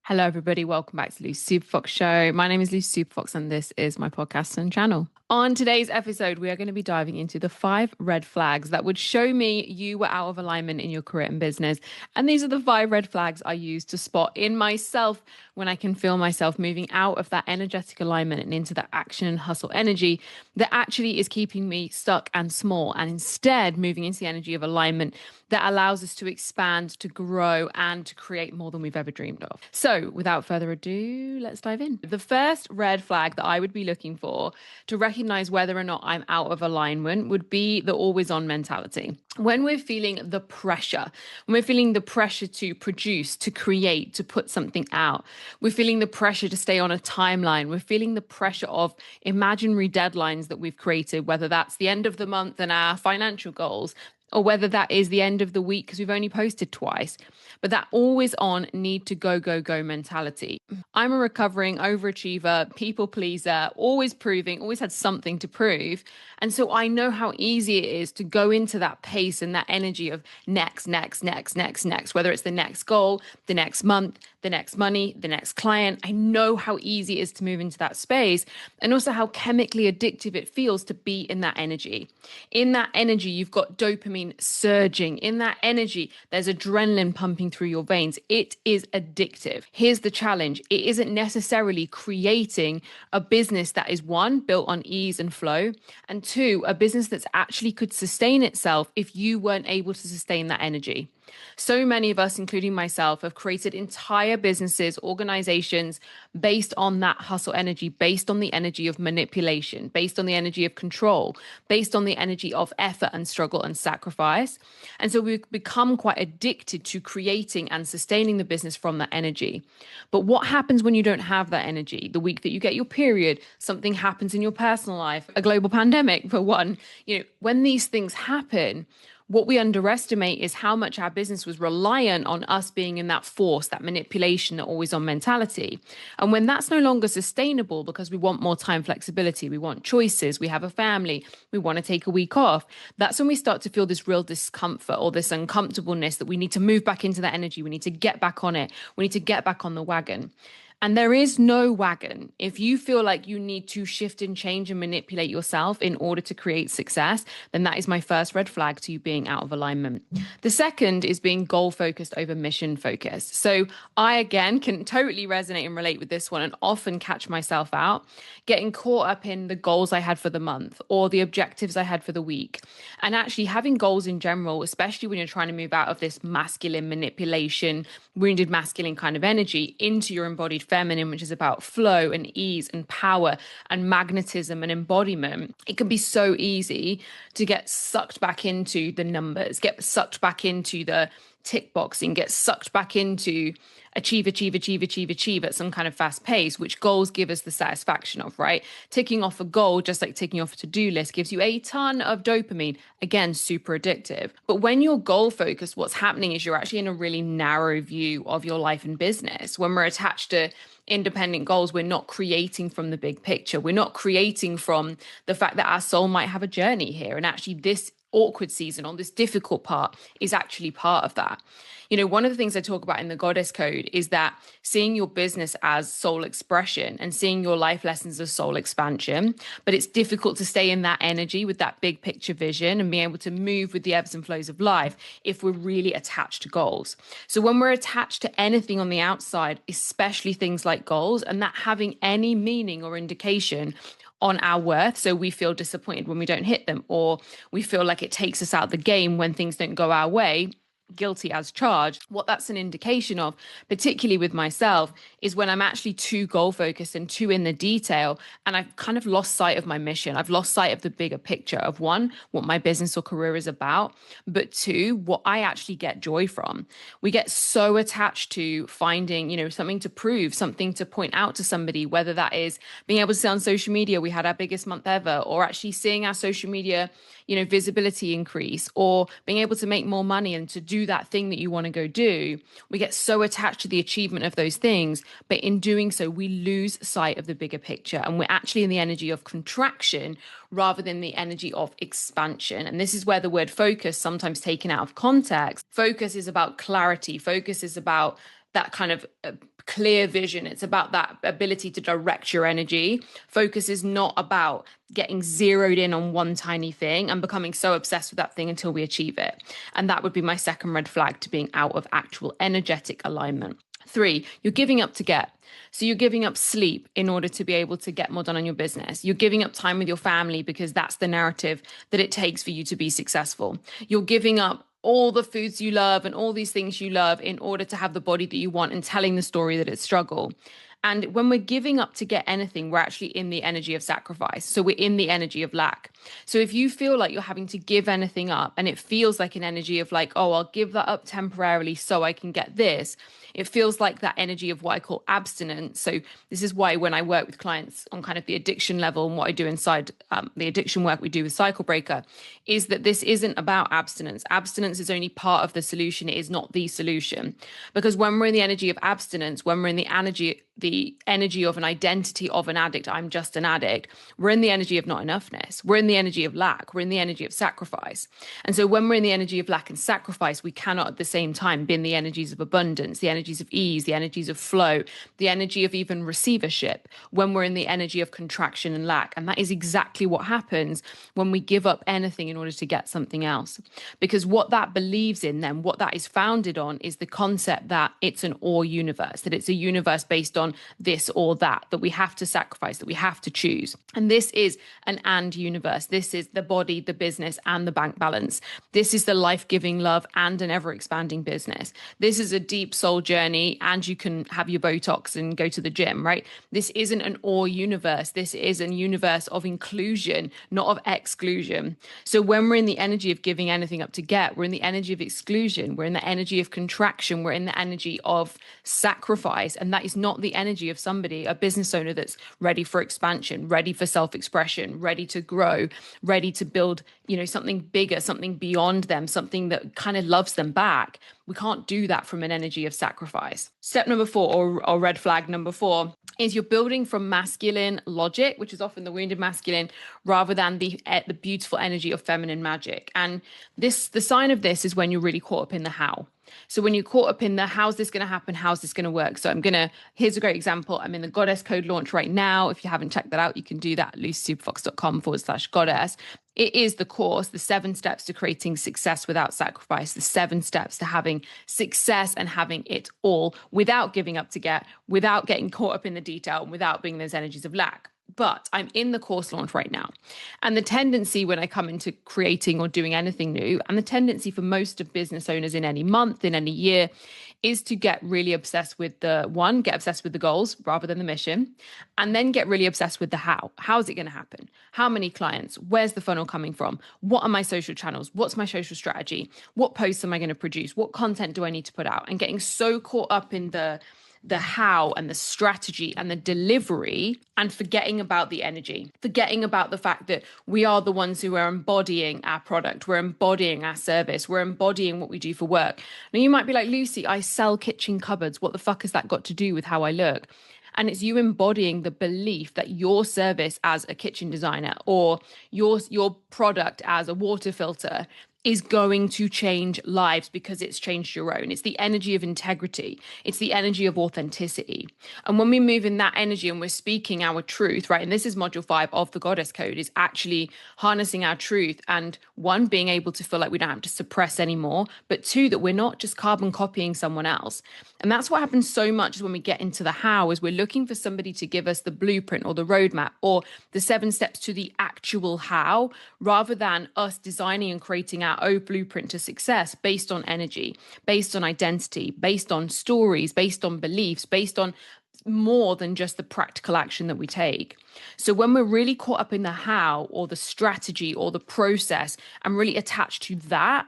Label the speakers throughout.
Speaker 1: Hello, everybody. Welcome back to Lucy Superfox Show. My name is Lucy Superfox, and this is my podcast and channel. On today's episode, we are going to be diving into the 5 red flags that would show me you were out of alignment in your career and business. And these are the 5 red flags I use to spot in myself when I can feel myself moving out of that energetic alignment and into that action and hustle energy that actually is keeping me stuck and small, and instead moving into the energy of alignment that allows us to expand, to grow, and to create more than we've ever dreamed of. So without further ado, let's dive in. The first red flag that I would be looking for to recognize whether or not I'm out of alignment would be the always on mentality. When we're feeling the pressure, when we're feeling the pressure to produce, to create, to put something out, we're feeling the pressure to stay on a timeline, we're feeling the pressure of imaginary deadlines that we've created, whether that's the end of the month and our financial goals, or whether that is the end of the week because we've only posted twice. But that always on need to go, go, go mentality. I'm a recovering overachiever, people pleaser, always proving, always had something to prove. And so I know how easy it is to go into that pace and that energy of next, next, next, next, next, whether it's the next goal, the next month, the next money, the next client. I know how easy it is to move into that space, and also how chemically addictive it feels to be in that energy. In that energy, you've got dopamine surging. In that energy, there's adrenaline pumping through your veins. It is addictive. Here's the challenge. It isn't necessarily creating a business that is, one, built on ease and flow, and two, a business that's actually could sustain itself if you weren't able to sustain that energy. So many of us, including myself, have created entire businesses, organizations based on that hustle energy, based on the energy of manipulation, based on the energy of control, based on the energy of effort and struggle and sacrifice. And so we've become quite addicted to creating and sustaining the business from that energy. But what happens when you don't have that energy? The week that you get your period, something happens in your personal life, a global pandemic for one. When these things happen, what we underestimate is how much our business was reliant on us being in that force, that manipulation, that always on mentality. And when that's no longer sustainable because we want more time flexibility, we want choices, we have a family, we want to take a week off, that's when we start to feel this real discomfort or this uncomfortableness that we need to move back into that energy. We need to get back on it. We need to get back on the wagon. And there is no wagon. If you feel like you need to shift and change and manipulate yourself in order to create success, then that is my first red flag to you being out of alignment. The second is being goal focused over mission focused. So I, again, can totally resonate and relate with this one and often catch myself out getting caught up in the goals I had for the month or the objectives I had for the week. And actually having goals in general, especially when you're trying to move out of this masculine manipulation, wounded masculine kind of energy into your embodied feminine, which is about flow and ease and power and magnetism and embodiment, it can be so easy to get sucked back into the numbers, get sucked back into the tick boxing, get sucked back into achieve at some kind of fast pace, which goals give us the satisfaction of, right? Ticking off a goal, just like ticking off a to-do list, gives you a ton of dopamine. Again, super addictive. But when you're goal focused, what's happening is you're actually in a really narrow view of your life and business. When we're attached to independent goals, we're not creating from the big picture. We're not creating from the fact that our soul might have a journey here. And actually this awkward season or this difficult part is actually part of that. One of the things I talk about in the Goddess Code is that seeing your business as soul expression and seeing your life lessons as soul expansion, but it's difficult to stay in that energy with that big picture vision and be able to move with the ebbs and flows of life if we're really attached to goals. So when we're attached to anything on the outside, especially things like goals, and that having any meaning or indication on our worth, so we feel disappointed when we don't hit them, or we feel like it takes us out of the game when things don't go our way, guilty as charged. What that's an indication of, particularly with myself, is when I'm actually too goal focused and too in the detail, and I've kind of lost sight of my mission. I've lost sight of the bigger picture of, one, what my business or career is about, but two, what I actually get joy from. We get so attached to finding, something to prove, something to point out to somebody, whether that is being able to say on social media, we had our biggest month ever, or actually seeing our social media, visibility increase, or being able to make more money and to do that thing that you want to go do. We get so attached to the achievement of those things, but in doing so, we lose sight of the bigger picture, and we're actually in the energy of contraction rather than the energy of expansion. And this is where the word focus, sometimes taken out of context, focus is about clarity. Focus is about that kind of clear vision. It's about that ability to direct your energy. Focus is not about getting zeroed in on one tiny thing and becoming so obsessed with that thing until we achieve it. And that would be my second red flag to being out of actual energetic alignment. 3, you're giving up to get. So you're giving up sleep in order to be able to get more done on your business. You're giving up time with your family because that's the narrative that it takes for you to be successful. You're giving up all the foods you love and all these things you love in order to have the body that you want and telling the story that it's struggle. And when we're giving up to get anything, we're actually in the energy of sacrifice. So we're in the energy of lack. So if you feel like you're having to give anything up and it feels like an energy of like, oh, I'll give that up temporarily so I can get this, it feels like that energy of what I call abstinence. So this is why when I work with clients on kind of the addiction level and what I do inside the addiction work we do with Cycle Breaker, is that this isn't about abstinence. Abstinence is only part of the solution. It is not the solution. Because when we're in the energy of abstinence, when we're in the energy of an identity of an addict, I'm just an addict, we're in the energy of not enoughness. We're in the energy of lack. We're in the energy of sacrifice. And so when we're in the energy of lack and sacrifice, we cannot at the same time be in the energies of abundance, the energies of ease, the energies of flow, the energy of even receivership when we're in the energy of contraction and lack. And that is exactly what happens when we give up anything in order to get something else. Because what that believes in then, what that is founded on, is the concept that it's an or universe, that it's a universe based on this or that we have to sacrifice, that we have to choose. And this is an and universe. This is the body, the business, and the bank balance. This is the life-giving love and an ever-expanding business. This is a deep soul journey, and you can have your Botox and go to the gym, right? This isn't an or universe. This is a universe of inclusion, not of exclusion. So when we're in the energy of giving anything up to get, we're in the energy of exclusion. We're in the energy of contraction. We're in the energy of sacrifice. And that is not the energy of somebody, a business owner that's ready for expansion, ready for self-expression, ready to grow, ready to build, something bigger, something beyond them, something that kind of loves them back. We can't do that from an energy of sacrifice. Step number 4, or red flag number 4, is you're building from masculine logic, which is often the wounded masculine, rather than the beautiful energy of feminine magic. And the sign of this is when you're really caught up in the how. So when you're caught up in the how's this going to happen, how's this going to work? So here's a great example. I'm in the Goddess Code launch right now. If you haven't checked that out, you can do that at lucysuperfox.com/goddess. It is the course, the 7 steps to creating success without sacrifice, the 7 steps to having success and having it all without giving up to get, without getting caught up in the detail, and without being those energies of lack. But I'm in the course launch right now. And the tendency when I come into creating or doing anything new, and the tendency for most of business owners in any month, in any year, is to get really obsessed with get obsessed with the goals rather than the mission, and then get really obsessed with the how. How is it going to happen? How many clients? Where's the funnel coming from? What are my social channels? What's my social strategy? What posts am I going to produce? What content do I need to put out? And getting so caught up in the how and the strategy and the delivery, and forgetting about the energy, forgetting about the fact that we are the ones who are embodying our product, we're embodying our service, we're embodying what we do for work. Now you might be like, Lucy, I sell kitchen cupboards. What the fuck has that got to do with how I look? And it's you embodying the belief that your service as a kitchen designer or your product as a water filter is going to change lives because it's changed your own. It's the energy of integrity. It's the energy of authenticity. And when we move in that energy and we're speaking our truth, right? And this is module 5 of the Goddess Code, is actually harnessing our truth. And 1, being able to feel like we don't have to suppress anymore, but 2, that we're not just carbon copying someone else. And that's what happens so much when we get into the how, is we're looking for somebody to give us the blueprint or the roadmap or the 7 steps to the actual how, rather than us designing and creating our own blueprint to success based on energy, based on identity, based on stories, based on beliefs, based on more than just the practical action that we take. So when we're really caught up in the how or the strategy or the process and really attached to that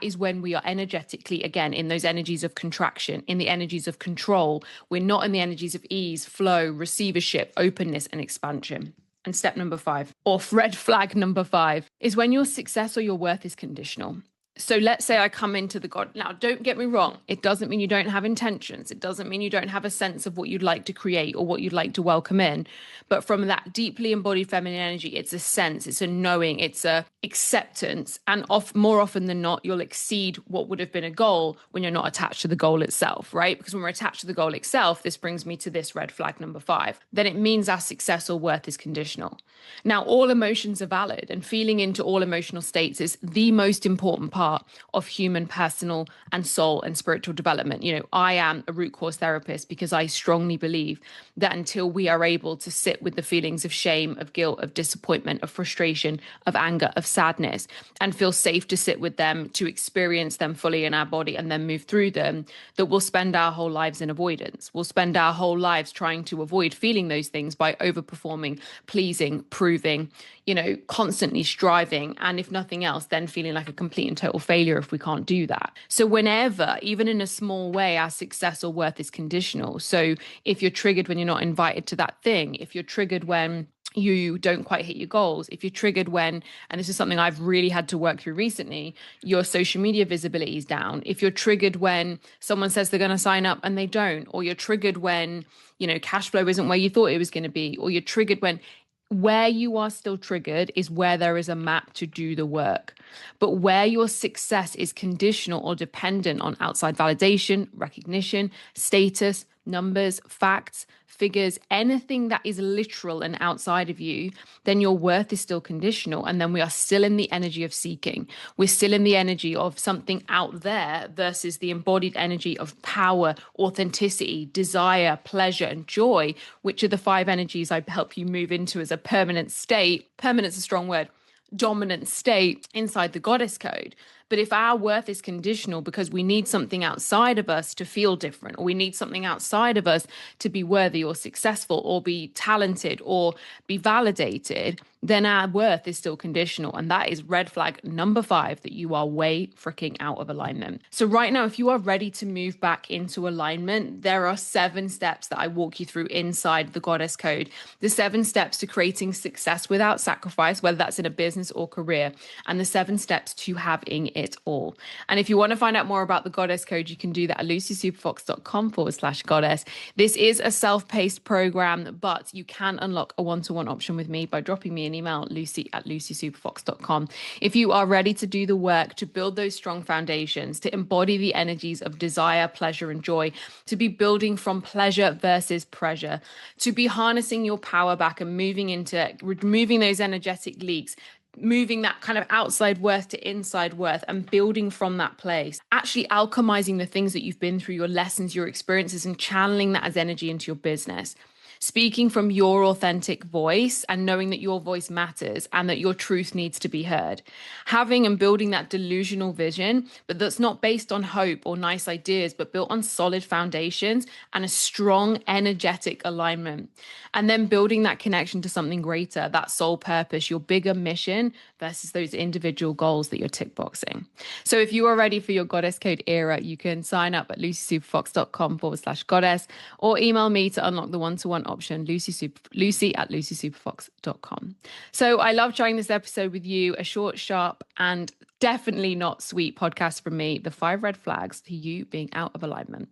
Speaker 1: is when we are energetically, again, in those energies of contraction, in the energies of control. We're not in the energies of ease, flow, receivership, openness, and expansion. And step number 5, or red flag number 5, is when your success or your worth is conditional. So let's say I come into the God. Now, don't get me wrong. It doesn't mean you don't have intentions. It doesn't mean you don't have a sense of what you'd like to create or what you'd like to welcome in. But from that deeply embodied feminine energy, it's a sense, it's a knowing, it's a acceptance. And more often than not, you'll exceed what would have been a goal when you're not attached to the goal itself, right? Because when we're attached to the goal itself, this brings me to this red flag number 5. Then it means our success or worth is conditional. Now, all emotions are valid, and feeling into all emotional states is the most important part of human, personal, and soul and spiritual development. I am a root cause therapist because I strongly believe that until we are able to sit with the feelings of shame, of guilt, of disappointment, of frustration, of anger, of sadness, and feel safe to sit with them, to experience them fully in our body and then move through them, that we'll spend our whole lives in avoidance. We'll spend our whole lives trying to avoid feeling those things by overperforming, pleasing, proving, constantly striving, and if nothing else, then feeling like a complete and total failure if we can't do that. So whenever, even in a small way, our success or worth is conditional. So if you're triggered when you're not invited to that thing, if you're triggered when you don't quite hit your goals, if you're triggered when, and this is something I've really had to work through recently, your social media visibility is down, if you're triggered when someone says they're going to sign up and they don't, or you're triggered when, cash flow isn't where you thought it was going to be, or you're triggered when, where you are still triggered is where there is a map to do the work. But where your success is conditional or dependent on outside validation, recognition, status, numbers, facts, figures, anything that is literal and outside of you, then your worth is still conditional. And then we are still in the energy of seeking. We're still in the energy of something out there versus the embodied energy of power, authenticity, desire, pleasure, and joy, which are the 5 energies I help you move into as a permanent state. Permanent's a strong word. Dominant state inside the goddess code. But if our worth is conditional because we need something outside of us to feel different, or we need something outside of us to be worthy or successful or be talented or be validated, then our worth is still conditional. And that is red flag number 5, that you are way freaking out of alignment. So right now, if you are ready to move back into alignment, there are 7 steps that I walk you through inside the goddess code. The 7 steps to creating success without sacrifice, whether that's in a business or career, and the 7 steps to having it all. And if you want to find out more about the goddess code, you can do that at lucysuperfox.com/goddess. This is a self-paced program, but you can unlock a one-to-one option with me by dropping me an email, lucy@lucysuperfox.com. If you are ready to do the work, to build those strong foundations, to embody the energies of desire, pleasure, and joy, to be building from pleasure versus pressure, to be harnessing your power back and moving into removing those energetic leaks, moving that kind of outside worth to inside worth and building from that place, actually alchemizing the things that you've been through, your lessons, your experiences, and channeling that as energy into your business. Speaking from your authentic voice and knowing that your voice matters and that your truth needs to be heard. Having and building that delusional vision, but that's not based on hope or nice ideas, but built on solid foundations and a strong energetic alignment. And then building that connection to something greater, that soul purpose, your bigger mission versus those individual goals that you're tick boxing. So if you are ready for your goddess code era, you can sign up at lucysuperfox.com/goddess or email me to unlock the one-to-one option, lucy@lucysuperfox.com. So I love sharing this episode with you, a short, sharp, and definitely not sweet podcast from me, the 5 red flags to you being out of alignment.